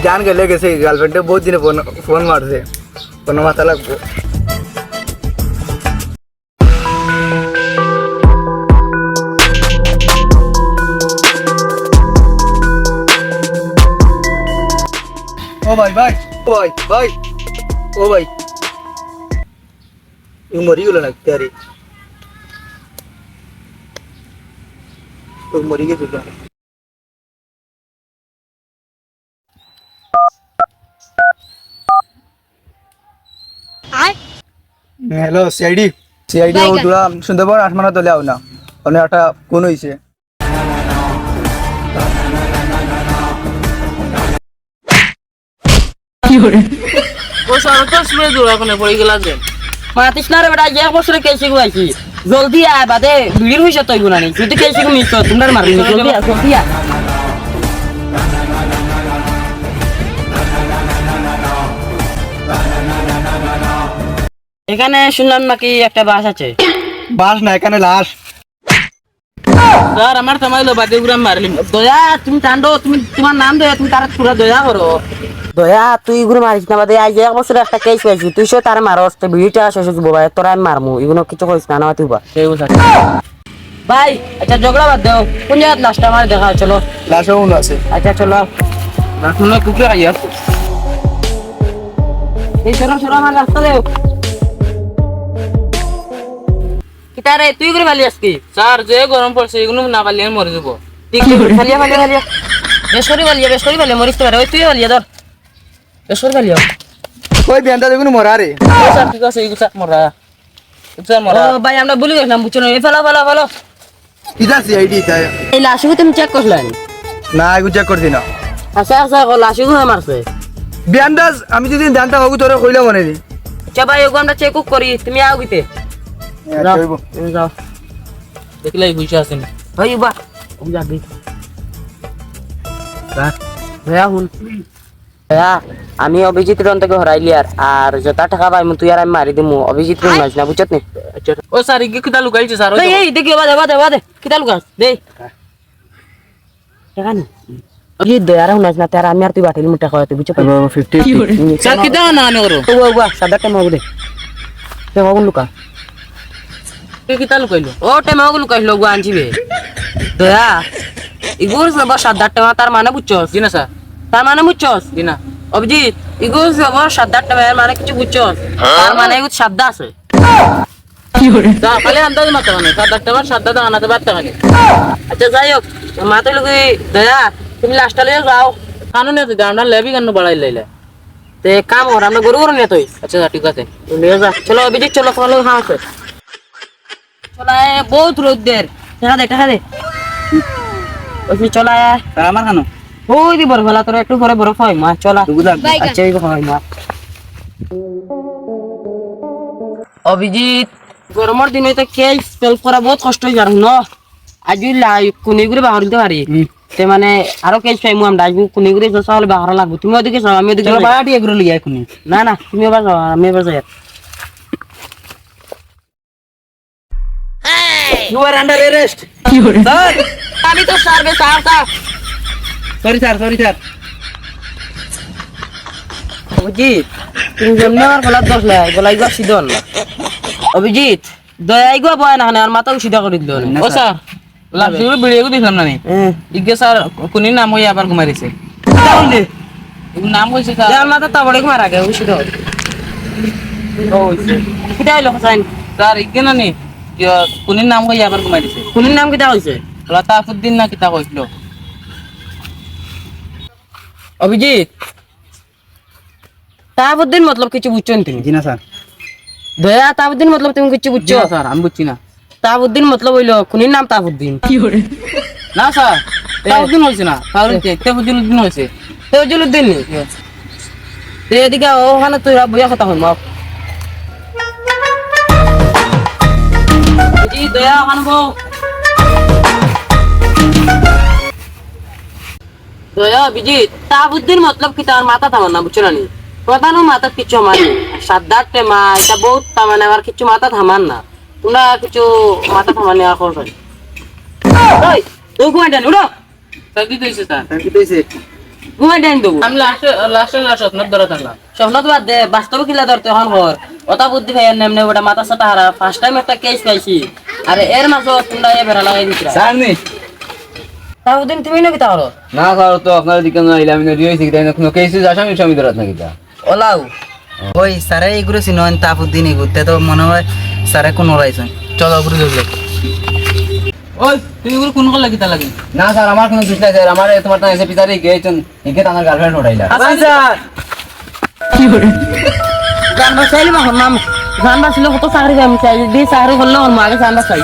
জান গেলে গেছে গার্লফ্রেন্ডে বহুত দিনে ফোন মারছে কোনো মাথা লাগবো ও ভাই ভাই ও ভাই ভাই ও ভাই মরি গেল না তারি মরি গেছিল হ্যালো সিআইডি সিআইডি তোরা শুনতে পারো আসমানা তলে আও না অনেক একটা কোন হয়েছে মাতিস না রে বেটা যে বছরে কেসি গুয়াইছি জলদি আয় বাদে ভিড় হইছে তৈব না নি তুই কেসি গু মিস কর তোমরা মারবি জলদি আয় জলদি আয় এখানে শুনলাম নাকি একটা বাস আছে বাস না এখানে লাশ স্যার আমার থামাইলো বাদে গুরাম মারলিম দয়া তুমি টান্ডো তুমি তোমার নাম দয়া তুমি তার পুরা দয়া করো দয়া তুই গুরু মারিস না বাদে আজ এক বছর একটা কেস পাইছি তুই সে তার মারস তো ভিড়টা শেষ হইব ভাই তোরা আমি মারমু এগুলো কিছু কইছ না না তুই বা ভাই আচ্ছা ঝগড়া বাদ দাও কোন জায়গা লাস্ট আমার দেখা চলো লাশও মনে আছে আচ্ছা চলো রাখুন না কুকুর আইয়া এই সরো সরো আমার রাস্তা দেও কিতারে তুই করে ভালি আজকি স্যার যে গরম পড়ছে এগুলো না পারলে মরে যাবো ঠিক ভালিয়া ভালিয়া ভালিয়া বেশ করি ভালিয়া মরিস পারে ওই তুই ভালিয়া ধর বেশ করি ভালিয়া কই বেন্দা দেখুন মরা রে স্যার ঠিক আছে এগুলো স্যার মরা স্যার মরা ও ভাই আমরা ভুলে গেছিলাম বুঝছো না ফেলো ফেলো ফেলো কিটা সিআইডি তাই এই লাশগুলো তুমি চেক করলেন না এগু চেক করছি না আচ্ছা আচ্ছা লাশগুলো মারছে বেন্দাজ আমি যদি জানতাম হবু তোরে কইলা মনে নি আচ্ছা ভাই ওগো আমরা চেক করি তুমি আও গিতে যাও তুমি যাও দেখলাই বুঝে আসেন ভাই বা ও যাবি ভাইয়া হুন ভাইয়া আমি অভিজিৎ রন্তকে হরাইলি আর যত টাকা পাই তুই আর আমি মারি দিমু অভিজিৎ রন মাছ না বুঝছত নি ও স্যার ইগে কিটা লুকাইছে স্যার এই দেখি বাদে বাদে বাদে কিতা লুকাস দে টাকা নি অভিজিৎ দে আর হুনাস না তার আমি আর তুই বাটিল মুটা খাওয়াতে বুঝছ 50 স্যার কিটা না আনে করো ও ওয়া সাদা টাইম হবে দে তে হগুন লুকা কে কিটা লুকাইলো ও টাইম হগুন লুকাইল গো আনছিবে দয়া ইগুর সব সাদা টাইম তার মানে বুঝছস জি না স্যার তার মানে বুঝছস জি না অভিজিৎ ইগুর সব সাদা টাইম মানে কিছু বুঝছস তার মানে ইগুর সাদা আছে স্যার খালি আন্দাজ মাত্র মানে সাত টাকা আনাতে বাদ টাকা নেই আচ্ছা যাই হোক মাতে লোকে দয়া তুমি লাস্টটা লিয়ে যাও কানুন আছে আমরা লেবি কেন বাড়াই লাইলে তে কাম কর আমরা গরু গরু নিয়ে তুই আচ্ছা স্যার ঠিক আছে নিয়ে যা চলো অভিজিৎ চলো তোমার লোক হ্যাঁ আছে চলা বহুত রোদ্দের টাকা দে ওই চলা তার আমার কেন ওই দি বড় ফেলা তোর একটু পরে বরফ হয় মা চলা আচ্ছা এই হয় মা অভিজিৎ গরমের দিন হইতে কেল ফেল করা বহুত কষ্ট হয়ে যার ন আজ কোনি করে বাহার দিতে পারি তে মানে আরো কেস পাইমু আমরা আজ কোনি করে জসা হলে বাহার লাগবে তুমি ওদিকে যাও আমি ওদিকে বাড়ি এগুলো লিয়া এখনি না না তুমি এবার যাও আমি এবার যাই you are under arrest sir আমি তো survey sir sorry sir Abhijit তুমি জন্য আর গলা দোষ নাই গলা ইগা সিধন অভিজিৎ দয়া ইগা বয় না আর মাথা সিধা করে দিল ও স্যার লাস্ট ভিডিও দেখলাম না ইগে স্যার কোনি নাম হই আবার ঘুমাইছে নাম হইছে স্যার যার মাথা তা বড় মারা গে সিধা কিটা হইলো হাসান স্যার ইগে না নি কোনি নাম হই আবার ঘুমাইছে কোনের নাম কিটা হইছে লতাফুদ্দিন না কিতা কইছিল অভিজিৎ তাবুদ্দিন মতলব কিছু বুঝছো তুমি জি না স্যার দয়া তাবুদ্দিন মতলব তুমি কিছু বুঝছো স্যার আমি বুঝছি না তাবুদ্দিন মতলব হইলো কোনের নাম তাবুদ্দিন না স্যার তাফুদ্দিন হইছে না তাফুদ্দিন হইছে তেজুলউদ্দিন নি তে এদিকে ওখানে তুই বইয়া কথা হল মাপ জি দয়া ওখানে বউ দয়া অভিজিৎ তাবুদ্দিন মতলব কি তার মাথা থামান না বুঝছো না নি প্রধান মাথা কিছু মানি সাদ্দার টেমা এটা বহুত তামানে আর কিছু মাথা থামান না তোমরা কিছু মাথা থামানি আর করবে তুই কোয়ান্টান উড়ো স্যার কি কইছে স্যার কি কইছে ঘুমাই দেন দেবো আমি লাস্টে স্বপ্ন ধরে থাকলাম। স্বপ্ন তো বাদ দে বাস্তবে কিলা ধরতে এখন ঘর অতা বুদ্ধি ভাই নেমনে ওটা মাথা সাথে হারা ফার্স্ট টাইম একটা কেস পাইছি আরে এর মাঝে তোমরা এ বেড়া লাগাই দিছিলা স্যার নি তাও দিন তুমি নাকি তাহলে না স্যার তো আপনার দিকে না আইলাম না রিও শিখতে না কোনো কেস আসামি স্বামী ধরাত নাকি তা ওলাও ওই স্যারে এগুলো চিনন তাফুদ্দিন এগুতে তো মনে হয় স্যারে কোনো রাইছেন চলো উপরে যাবো ওই তুই এগুলো কোন কল লাগি তা লাগি না স্যার আমার কোনো দোষ নাই স্যার আমার তোমার তো এসে পিতারে গেছেন একে আমার গার্লফ্রেন্ড উঠাইলা স্যার জানবা চাইলে মাখন নাম জানবা ছিল কত চাকরি আমি চাই দিয়ে চাকরি করলে ওর মাকে জানবা চাই